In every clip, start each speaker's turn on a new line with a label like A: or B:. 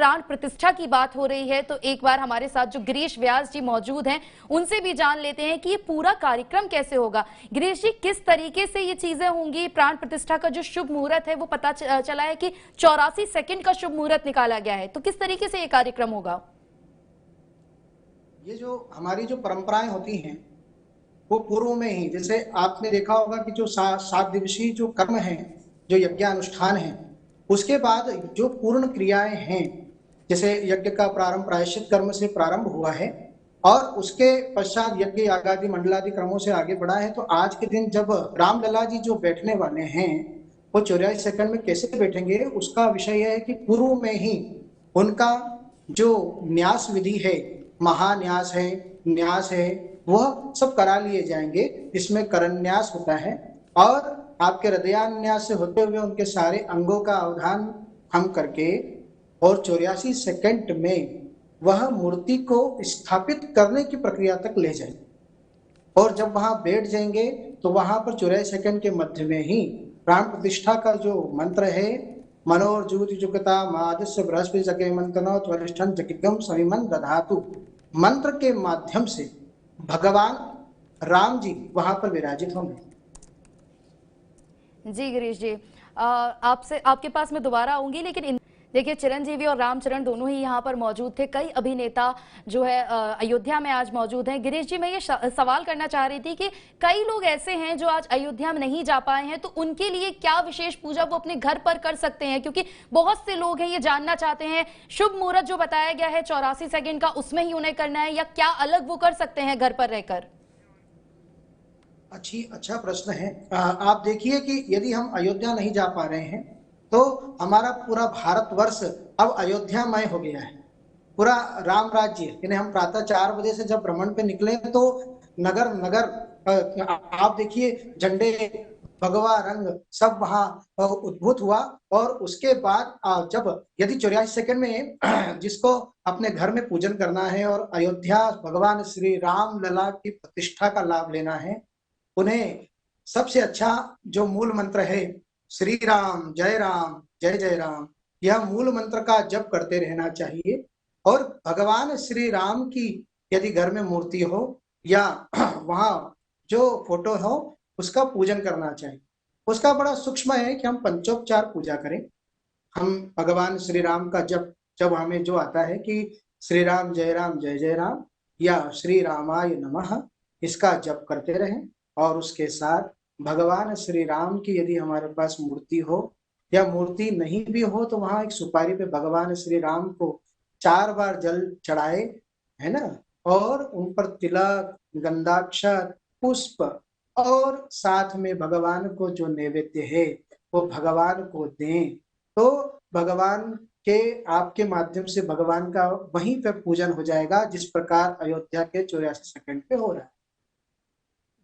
A: प्राण प्रतिष्ठा की बात हो रही है, तो एक बार हमारे साथ जो गिरीश व्यास जी मौजूद हैं उनसे भी जान लेते हैं कि ये पूरा कार्यक्रम कैसे होगा। गिरीश जी, किस तरीके से ये चीजें होंगी? प्राण प्रतिष्ठा का जो शुभ मुहूर्त है वो पता चला है कि 84 सेकंड का शुभ मुहूर्त निकाला गया है, तो किस तरीके से ये कार्यक्रम होगा?
B: ये जो हमारी जो परंपराएं होती हैं वो पूर्व में ही, जैसे आपने देखा होगा कि जो 7 दिवसीय जो कर्म है, जो यज्ञानुष्ठान है, उसके बाद जो पूर्ण क्रियाएं हैं, जैसे यज्ञ का प्रारंभ प्रायश्चित कर्म से प्रारंभ हुआ है और उसके पश्चात यज्ञ यागादि मंडलादि कर्मों से आगे बढ़ा है। तो आज के दिन जब रामलला जी जो बैठने वाले हैं वो 84 सेकंड में कैसे बैठेंगे, उसका विषय है कि पूर्व में ही उनका जो न्यास विधि है, महान्यास है, न्यास है, वह सब करा लिए जाएंगे। इसमें करन्यास होता है और आपके हृदयान्यास से होते हुए उनके सारे अंगों का अवधान हम करके और 84 सेकंड में वह मूर्ति को स्थापित करने की प्रक्रिया तक ले जाएंगे। और जब वहां बैठ जाएंगे तो वहां पर 84 सेकंड के मध्य में ही प्राण प्रतिष्ठा का जो मंत्र है, मनोर्जूति जुगता मादस्य बृहस्पति जगे मंत्रो त्वरिष्ठं जगिगम सविमन दधातु, मंत्र के माध्यम से भगवान राम जी वहां पर विराजित होंगे।
A: जी गिरीश जी, आपसे आपके पास मैं दोबारा आऊंगी, लेकिन देखिए चिरंजीवी और रामचरण दोनों ही यहाँ पर मौजूद थे। कई अभिनेता जो है अयोध्या में आज मौजूद हैं। गिरीश जी, मैं ये सवाल करना चाह रही थी कि कई लोग ऐसे हैं जो आज अयोध्या में नहीं जा पाए हैं, तो उनके लिए क्या विशेष पूजा वो अपने घर पर कर सकते हैं? क्योंकि बहुत से लोग हैं ये जानना चाहते हैं, शुभ मुहूर्त जो बताया गया है 84 सेकंड का, उसमें ही उन्हें करना है या क्या अलग वो कर सकते हैं घर पर रहकर?
B: अच्छा प्रश्न है। आप देखिए कि यदि हम अयोध्या नहीं जा पा रहे हैं तो हमारा पूरा भारतवर्ष अब अयोध्यामय हो गया है, पूरा राम राज्य। यानी हम प्रातः 4 बजे से जब भ्रमण पे निकले तो नगर नगर आप देखिए झंडे, भगवा रंग सब वहां उद्भूत हुआ। और उसके बाद जब यदि 84 सेकंड में जिसको अपने घर में पूजन करना है और अयोध्या भगवान श्री राम लला की प्रतिष्ठा का लाभ लेना है, उन्हें सबसे अच्छा जो मूल मंत्र है श्री राम जय जय राम, यह मूल मंत्र का जप करते रहना चाहिए। और भगवान श्री राम की यदि घर में मूर्ति हो या वहां जो फोटो हो उसका पूजन करना चाहिए। उसका बड़ा सूक्ष्म है कि हम पंचोपचार पूजा करें। हम भगवान श्री राम का जब जब हमें जो आता है कि श्री राम जय जय राम या श्री रामाय नमः, इसका जप करते रहें। और उसके साथ भगवान श्री राम की यदि हमारे पास मूर्ति हो या मूर्ति नहीं भी हो तो वहां एक सुपारी पे भगवान श्री राम को 4 बार जल चढ़ाए, है ना, और उन पर तिलक, गंधाक्षर, पुष्प और साथ में भगवान को जो नैवेद्य है वो भगवान को दें। तो भगवान के आपके माध्यम से भगवान का वहीं पे पूजन हो जाएगा, जिस प्रकार अयोध्या के 84 सेकंड पे हो रहा है।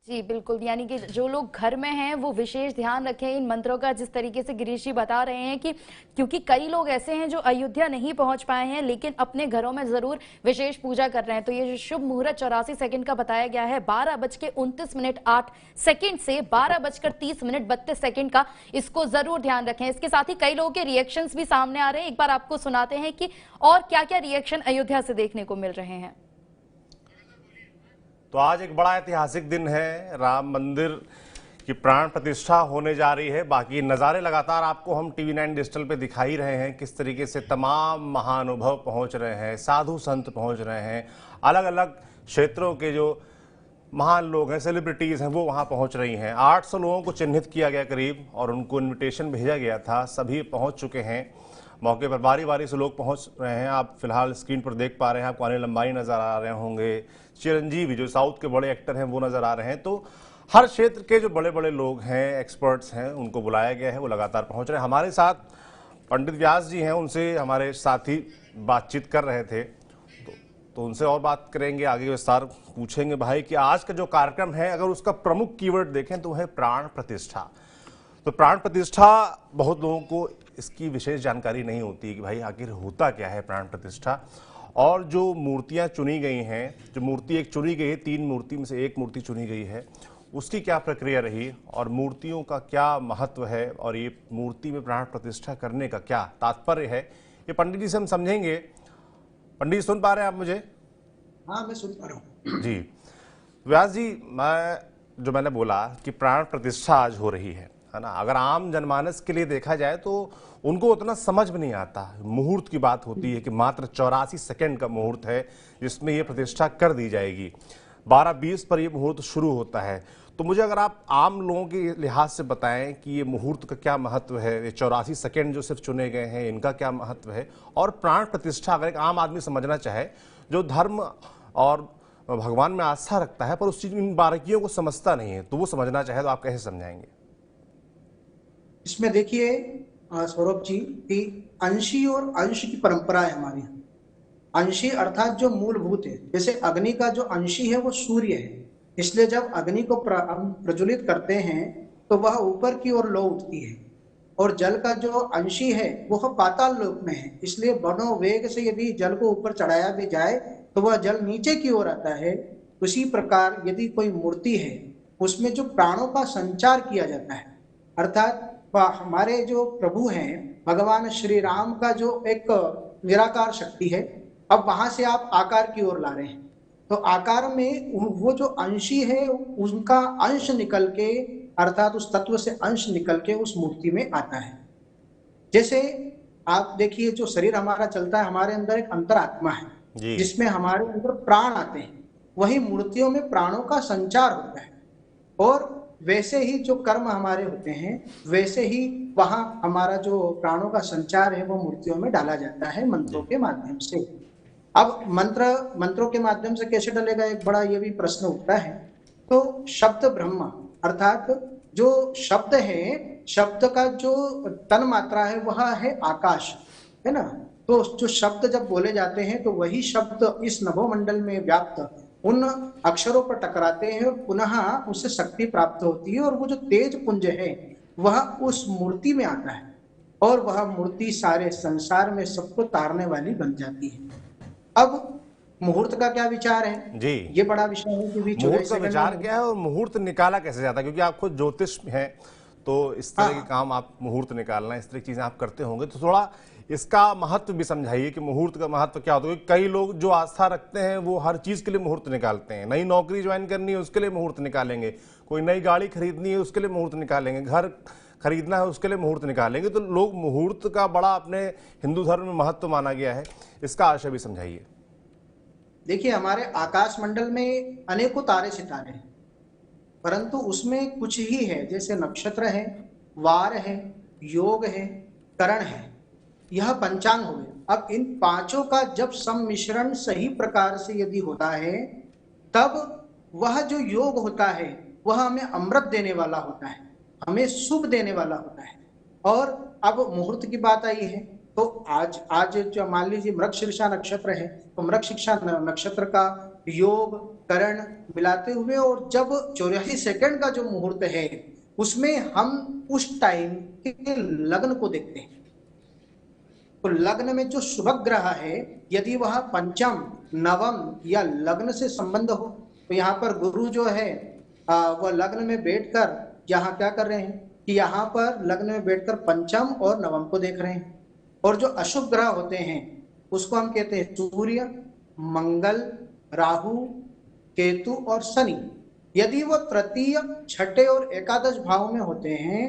A: जी बिल्कुल, यानी कि जो लोग घर में हैं वो विशेष ध्यान रखें इन मंत्रों का, जिस तरीके से गिरीश जी बता रहे हैं कि क्योंकि कई लोग ऐसे हैं जो अयोध्या नहीं पहुंच पाए हैं लेकिन अपने घरों में जरूर विशेष पूजा कर रहे हैं। तो ये जो शुभ मुहूर्त 84 सेकंड का बताया गया है 12:29:08 से 12:30:32 का, इसको जरूर ध्यान रखें। इसके साथ ही कई लोगों के रिएक्शंस भी सामने आ रहे हैं, एक बार आपको सुनाते हैं कि और क्या क्या रिएक्शन अयोध्या से देखने को मिल रहे हैं।
C: तो आज एक बड़ा ऐतिहासिक दिन है, राम मंदिर की प्राण प्रतिष्ठा होने जा रही है। बाकी नज़ारे लगातार आपको हम टीवी 9 डिजिटल पे दिखा ही रहे हैं, किस तरीके से तमाम महानुभव पहुंच रहे हैं, साधु संत पहुंच रहे हैं, अलग अलग क्षेत्रों के जो महान लोग हैं, सेलिब्रिटीज़ हैं, वो वहां पहुंच रही हैं। 800 लोगों को चिन्हित किया गया करीब और उनको इन्विटेशन भेजा गया था, सभी पहुँच चुके हैं। मौके पर बारी बारी से लोग पहुंच रहे हैं। आप फिलहाल स्क्रीन पर देख पा रहे हैं, आपको अनिल अंबानी नजर आ रहे होंगे, चिरंजीवी जो साउथ के बड़े एक्टर हैं वो नजर आ रहे हैं। तो हर क्षेत्र के जो बड़े बड़े लोग हैं, एक्सपर्ट्स हैं, उनको बुलाया गया है, वो लगातार पहुंच रहे हैं। हमारे साथ पंडित व्यास जी हैं, उनसे हमारे साथी बातचीत कर रहे थे, तो उनसे और बात करेंगे, आगे विस्तार पूछेंगे भाई कि आज का जो कार्यक्रम है अगर उसका प्रमुख कीवर्ड देखें तो है प्राण प्रतिष्ठा। तो प्राण प्रतिष्ठा बहुत लोगों को इसकी विशेष जानकारी नहीं होती कि भाई आखिर होता क्या है प्राण प्रतिष्ठा। और जो मूर्तियां चुनी गई हैं, जो मूर्ति एक चुनी गई है, 3 मूर्ति में से एक मूर्ति चुनी गई है, उसकी क्या प्रक्रिया रही और मूर्तियों का क्या महत्व है और ये मूर्ति में प्राण प्रतिष्ठा करने का क्या तात्पर्य है, ये पंडित जी से हम समझेंगे। पंडित जी सुन पा रहे हैं आप मुझे?
B: हाँ, मैं सुन पा रहा हूँ
C: जी। व्यास जी, मैंने बोला कि प्राण प्रतिष्ठा आज हो रही है ना। अगर आम जनमानस के लिए देखा जाए तो उनको उतना समझ में नहीं आता। मुहूर्त की बात होती है कि मात्र 84 सेकंड का मुहूर्त है जिसमें ये प्रतिष्ठा कर दी जाएगी। 12:20 पर ये मुहूर्त शुरू होता है। तो मुझे अगर आप आम लोगों के लिहाज से बताएं कि ये मुहूर्त का क्या महत्व है, ये 84 सेकंड जो सिर्फ चुने गए हैं इनका क्या महत्व है, और प्राण प्रतिष्ठा अगर एक आम आदमी समझना चाहे जो धर्म और भगवान में आस्था रखता है पर उस चीज इन बारीकियों को समझता नहीं है, तो वो समझना चाहे तो आप कैसे समझाएंगे?
B: इसमें देखिए सौरभ जी कि अंशी और अंश की परंपरा है हमारे यहाँ। अंशी अर्थात जो मूलभूत है, जैसे अग्नि का जो अंशी है वो सूर्य है, इसलिए जब अग्नि को प्रज्वलित करते हैं तो वह ऊपर की ओर लो उठती है। और जल का जो अंशी है वह पाताल लोक में है, इसलिए बड़ों वेग से यदि जल को ऊपर चढ़ाया भी जाए तो वह जल नीचे की ओर आता है। उसी प्रकार यदि कोई मूर्ति है उसमें जो प्राणों का संचार किया जाता है, अर्थात हमारे जो प्रभु हैं भगवान श्री राम का जो एक निराकार शक्ति है, अब वहां से आप आकार की ओर ला रहे हैं, तो आकार में वो जो अंशी है उनका अंश निकल के, अर्थात उस तत्व से अंश निकल के उस मूर्ति में आता है। जैसे आप देखिए जो शरीर हमारा चलता है, हमारे अंदर एक अंतरात्मा है जिसमें हमारे अंदर प्राण आते हैं, वही मूर्तियों में प्राणों का संचार होता है। और वैसे ही जो कर्म हमारे होते हैं वैसे ही वहां हमारा जो प्राणों का संचार है वो मूर्तियों में डाला जाता है मंत्रों के माध्यम से। अब मंत्रों के माध्यम से कैसे डलेगा, एक बड़ा ये भी प्रश्न उठता है। तो शब्द ब्रह्म, अर्थात जो शब्द है, शब्द का जो तन मात्रा है वह है आकाश, है ना। तो जो शब्द जब बोले जाते हैं तो वही शब्द इस नभोमंडल में व्याप्त उन अक्षरों पर टकराते हैं और पुनः उससे शक्ति प्राप्त होती है, और वो जो तेज पुंज है वह उस मूर्ति में आता है, और वह मूर्ति सारे संसार में सबको तारने वाली बन जाती है। अब मुहूर्त का क्या विचार है जी, ये बड़ा विषय है कि
C: मुहूर्त का विचार क्या है और मुहूर्त निकाला कैसे जाता है, क्योंकि आप खुद ज्योतिष हैं तो इस तरह के काम, आप मुहूर्त निकालना इस तरह की चीजें आप करते होंगे, तो थोड़ा इसका महत्व भी समझाइए कि मुहूर्त का महत्व क्या होता है। कई लोग जो आस्था रखते हैं वो हर चीज के लिए मुहूर्त निकालते हैं। नई नौकरी ज्वाइन करनी है उसके लिए मुहूर्त निकालेंगे, कोई नई गाड़ी खरीदनी है उसके लिए मुहूर्त निकालेंगे, घर खरीदना है उसके लिए मुहूर्त निकालेंगे। तो लोग मुहूर्त का बड़ा अपने हिंदू धर्म में महत्व माना गया है, इसका आशय भी समझाइए।
B: देखिए हमारे आकाश मंडल में अनेकों तारे सितारे हैं, परंतु उसमें कुछ ही है, जैसे नक्षत्र है, वार है, योग है, करण है, यह पंचांग हो गया। अब इन पांचों का जब सम्मिश्रण सही प्रकार से यदि होता है तब वह जो योग होता है वह हमें अमृत देने वाला होता है, हमें शुभ देने वाला होता है। और अब मुहूर्त की बात आई है तो आज जो मान लीजिए मृगशीर्षा नक्षत्र है तो मृगशीर्षा नक्षत्र का योग करण मिलाते हुए और जब 84 सेकंड का जो मुहूर्त है उसमें हम उस टाइम के लग्न को देखते हैं। तो लग्न में जो शुभ ग्रह है यदि वह पंचम नवम या लग्न से संबंध हो तो यहाँ पर गुरु जो है वह लग्न में बैठकर यहाँ क्या कर रहे हैं कि यहाँ पर लग्न में बैठकर पंचम और नवम को देख रहे हैं। और जो अशुभ ग्रह होते हैं उसको हम कहते हैं सूर्य, मंगल, राहु, केतु और शनि। यदि वो तृतीय, छठे और एकादश भाव में होते हैं,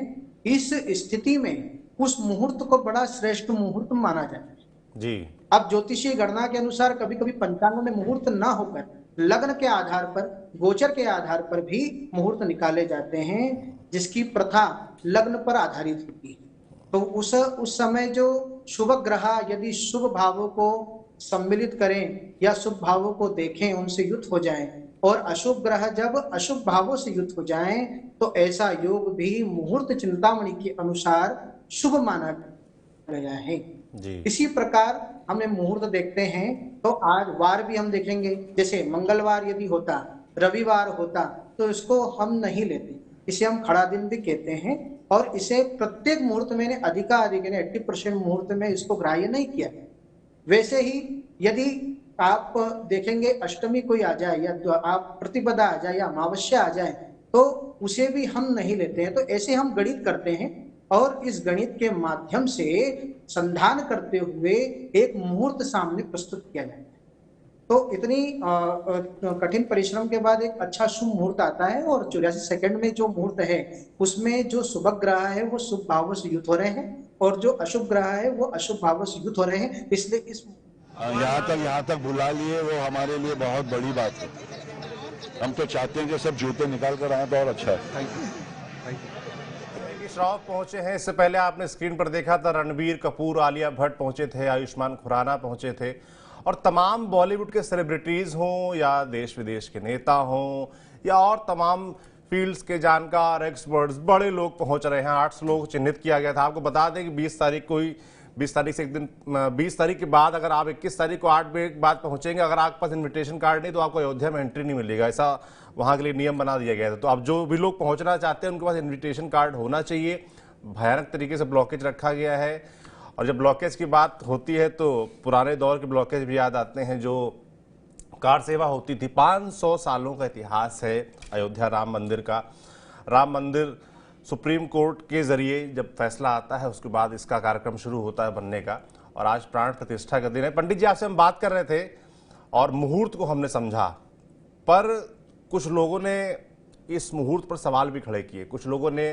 B: इस स्थिति में उस मुहूर्त को बड़ा श्रेष्ठ मुहूर्त माना जाता है जी। अब ज्योतिषीय गणना के अनुसार कभी कभी पंचांग में मुहूर्त ना होकर लग्न के आधार पर, गोचर के आधार पर भी मुहूर्त निकाले जाते हैं, जिसकी प्रथा लग्न पर आधारित होती है। तो उस समय जो शुभ ग्रह यदि शुभ भावों को सम्मिलित करें या शुभ भावों को देखें, उनसे युक्त हो जाएं, और अशुभ ग्रह जब अशुभ भावों से युक्त हो जाएं तो ऐसा योग भी मुहूर्त चिंतामणि के अनुसार शुभ माना गया है जी। इसी प्रकार हमें मुहूर्त देखते हैं तो आज वार भी हम देखेंगे, जैसे मंगलवार यदि होता, रविवार होता तो इसको हम नहीं लेते, इसे हम खड़ा दिन भी कहते हैं, और इसे प्रत्येक मुहूर्त में अधिकाधिक 80% मुहूर्त में इसको ग्राह्य नहीं किया। वैसे ही यदि आप देखेंगे अष्टमी कोई आ जाए या आप प्रतिपदा आ जाए या अमावस्या आ जाए तो उसे भी हम नहीं लेते हैं। तो ऐसे हम गणित करते हैं और इस गणित के माध्यम से संधान करते हुए एक मुहूर्त सामने प्रस्तुत किया जाता है। तो इतनी कठिन परिश्रम के बाद एक अच्छा शुभ मुहूर्त आता है और 84 सेकंड में जो मुहूर्त है उसमें जो शुभ ग्रह है वो शुभ भावों से युत हो रहे हैं और जो अशुभ ग्रह है वो अशुभ भावों से युत हो रहे हैं। इसलिए इस
D: यहाँ तक बुला लिए वो हमारे लिए बहुत बड़ी बात है। हम तो चाहते हैं कि सब जूते निकाल कर आए तो और अच्छा है।
C: श्रॉफ पहुंचे हैं। इससे पहले आपने स्क्रीन पर देखा था रणबीर कपूर, आलिया भट्ट पहुंचे थे, आयुष्मान खुराना पहुंचे थे और तमाम बॉलीवुड के सेलिब्रिटीज हों या देश विदेश के नेता हों या और तमाम फील्ड्स के जानकार, एक्सपर्ट्स, बड़े लोग पहुंच रहे हैं। 8 लोग चिन्हित किया गया था। आपको बता दें कि 20 तारीख को ही 20 तारीख से एक दिन 20 तारीख के बाद अगर आप 21 तारीख को 8 बजे के बाद पहुंचेंगे, अगर आपके पास इन्विटेशन कार्ड नहीं तो आपको अयोध्या में एंट्री नहीं मिलेगा। ऐसा वहां के लिए नियम बना दिया गया था। तो अब जो भी लोग पहुंचना चाहते हैं उनके पास इन्विटेशन कार्ड होना चाहिए। भयानक तरीके से ब्लॉकेज रखा गया है और जब ब्लॉकेज की बात होती है तो पुराने दौर के ब्लॉकेज भी याद आते हैं जो कार सेवा होती थी। 500 सालों का इतिहास है अयोध्या राम मंदिर का। राम मंदिर सुप्रीम कोर्ट के जरिए जब फैसला आता है उसके बाद इसका कार्यक्रम शुरू होता है बनने का और आज प्राण प्रतिष्ठा का दिन है। पंडित जी, आपसे हम बात कर रहे थे और मुहूर्त को हमने समझा, पर कुछ लोगों ने इस मुहूर्त पर सवाल भी खड़े किए। कुछ लोगों ने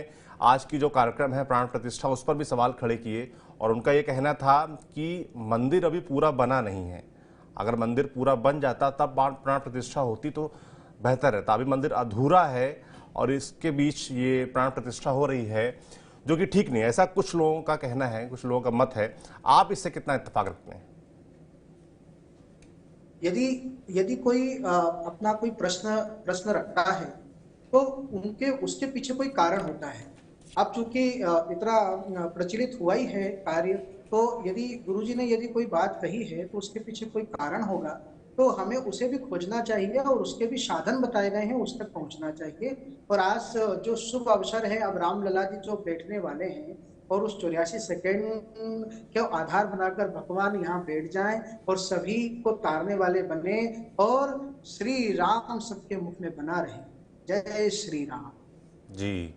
C: आज की जो कार्यक्रम है प्राण प्रतिष्ठा उस पर भी सवाल खड़े किए और उनका ये कहना था कि मंदिर अभी पूरा बना नहीं है। अगर मंदिर पूरा बन जाता तब प्राण प्रतिष्ठा होती तो बेहतर रहता। अभी मंदिर अधूरा है और इसके बीच ये प्राण प्रतिष्ठा हो रही है जो कि ठीक नहीं है। ऐसा कुछ लोगों का कहना है, कुछ लोगों का मत है। आप इससे कितना इत्तेफाक रखते हैं?
B: यदि कोई अपना कोई प्रश्न रखता है तो उसके पीछे कोई कारण होता है। अब चूंकि इतना प्रचलित हुआ ही है कार्य, तो यदि गुरुजी ने यदि कोई बात कही है तो उसके पीछे कोई कारण होगा, तो हमें उसे भी खोजना चाहिए और उसके भी साधन बताए गए हैं, उस तक पहुंचना चाहिए। और आज जो शुभ अवसर है, अब रामलला जी जो बैठने वाले हैं और उस 84 सेकंड के आधार बनाकर भगवान यहाँ बैठ जाएं और सभी को तारने वाले बने और श्री राम सबके मुख में बना रहे। जय श्री राम
C: जी।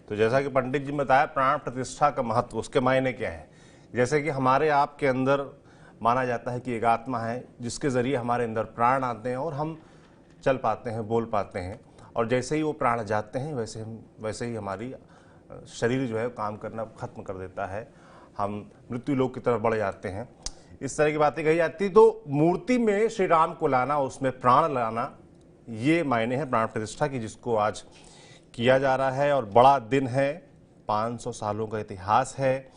C: तो जैसा कि पंडित जी ने बताया प्राण प्रतिष्ठा का महत्व, उसके मायने क्या है। जैसे कि हमारे आपके अंदर माना जाता है कि एक आत्मा है जिसके जरिए हमारे अंदर प्राण आते हैं और हम चल पाते हैं, बोल पाते हैं और जैसे ही वो प्राण जाते हैं वैसे ही हमारी शरीर जो है काम करना खत्म कर देता है, हम मृत्यु लोक की तरफ बढ़ जाते हैं। इस तरह की बातें कही जाती। तो मूर्ति में श्री राम को लाना, उसमें प्राण लाना, ये मायने है प्राण प्रतिष्ठा की, जिसको आज किया जा रहा है और बड़ा दिन है। 500 सालों का इतिहास है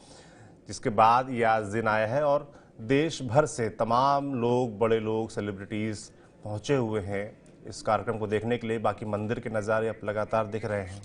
C: जिसके बाद ये आज दिन आया है और देश भर से तमाम लोग, बड़े लोग, सेलिब्रिटीज पहुंचे हुए हैं इस कार्यक्रम को देखने के लिए। बाकी मंदिर के नज़ारे अब लगातार दिख रहे हैं।